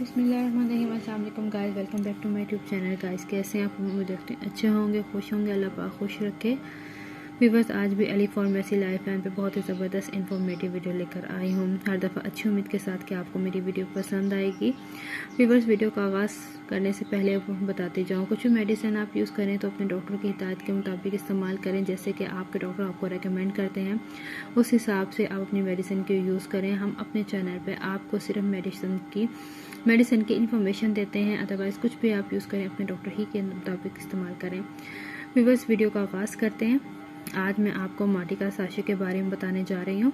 बिस्मिल्लाहिर्रहमानिर्रहीम। अस्सलाम वालेकुम guys, welcome back to my YouTube channel. Guys कैसे हैं आप? उम्मीद रखते हैं अच्छे होंगे, खुश होंगे। अल्लाह पाक खुश रखे। व्यूअर्स, आज भी अली फार्मेसी लाइफ लाइन पे बहुत ही ज़बरदस्त इन्फॉर्मेटिव वीडियो लेकर आई हूँ। हर दफ़ा अच्छी उम्मीद के साथ कि आपको मेरी वीडियो पसंद आएगी। व्यूअर्स, वीडियो का आगाज़ करने से पहले बताती जाऊँ, कुछ भी मेडिसिन आप यूज़ करें तो अपने डॉक्टर की हिदायत के मुताबिक इस्तेमाल करें। जैसे कि आपके डॉक्टर आपको रेकमेंड करते हैं उस हिसाब से आप अपनी मेडिसिन को यूज़ करें। हम अपने चैनल पे आपको सिर्फ मेडिसिन की इन्फॉर्मेशन देते हैं। अदरवाइज़ कुछ भी आप यूज़ करें अपने डॉक्टर ही के मुताबिक इस्तेमाल करें। व्यूअर्स, वीडियो का आगाज़ करते हैं। आज मैं आपको माटी का साशे के बारे में बताने जा रही हूँ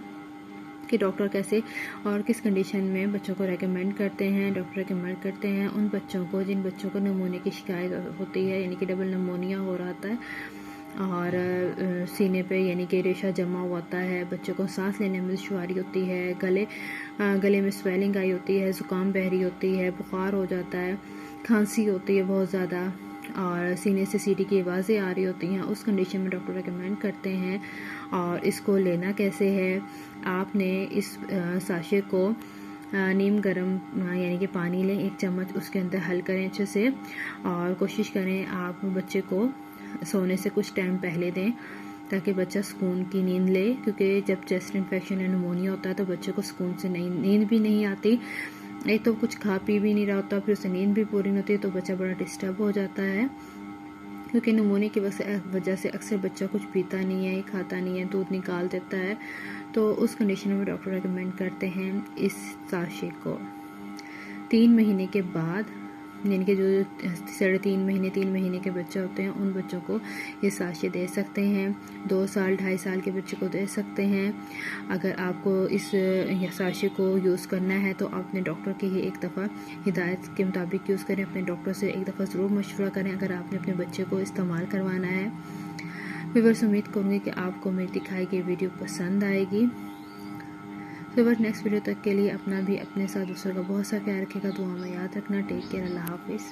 कि डॉक्टर कैसे और किस कंडीशन में बच्चों को रेकमेंड करते हैं। डॉक्टर रेकमेंड करते हैं उन बच्चों को जिन बच्चों को निमोनिया की शिकायत होती है, यानी कि डबल निमोनिया हो रहा था और सीने पे यानी कि रेशा जमा होता है, बच्चों को सांस लेने में दुश्वारी होती है, गले में स्वेलिंग आई होती है, ज़ुकाम बहरी होती है, बुखार हो जाता है, खांसी होती है बहुत ज़्यादा और सीने से सीटी की आवाज़ें आ रही होती हैं। उस कंडीशन में डॉक्टर रेकमेंड करते हैं। और इसको लेना कैसे है, आपने इस साशे को नीम गर्म यानी कि पानी लें, 1 चम्मच उसके अंदर हल करें अच्छे से और कोशिश करें आप बच्चे को सोने से कुछ टाइम पहले दें ताकि बच्चा सुकून की नींद ले, क्योंकि जब चेस्ट इन्फेक्शन या निमोनिया होता है तो बच्चे को सुकून से नींद भी नहीं आती। एक तो कुछ खा पी भी नहीं रहा होता, फिर उसे नींद भी पूरी नहीं होती, तो बच्चा बड़ा डिस्टर्ब हो जाता है। क्योंकि निमोनिया की वजह से अक्सर बच्चा कुछ पीता नहीं है, खाता नहीं है, दूध निकाल देता है। तो उस कंडीशन में डॉक्टर रेकमेंड करते हैं इस साशे को 3 महीने के बाद, यानी कि जो 3 महीने के बच्चे होते हैं उन बच्चों को ये साशे दे सकते हैं। 2 साल 2.5 साल के बच्चे को दे सकते हैं। अगर आपको इस साशे को यूज़ करना है तो अपने डॉक्टर की ही एक दफ़ा हिदायत के मुताबिक यूज़ करें। अपने डॉक्टर से एक दफ़ा ज़रूर मशवरा करें अगर आपने अपने बच्चे को इस्तेमाल करवाना है। व्यूअर्स, उम्मीद करूँगी कि आपको मेरी दिखाई गई वीडियो पसंद आएगी। व्यूअर्स, नेक्स्ट वीडियो तक के लिए अपना भी अपने साथ दूसरों का बहुत सा ख्याल रखेगा। दुआ में याद रखना। Take care. अल्लाह हाफिज़।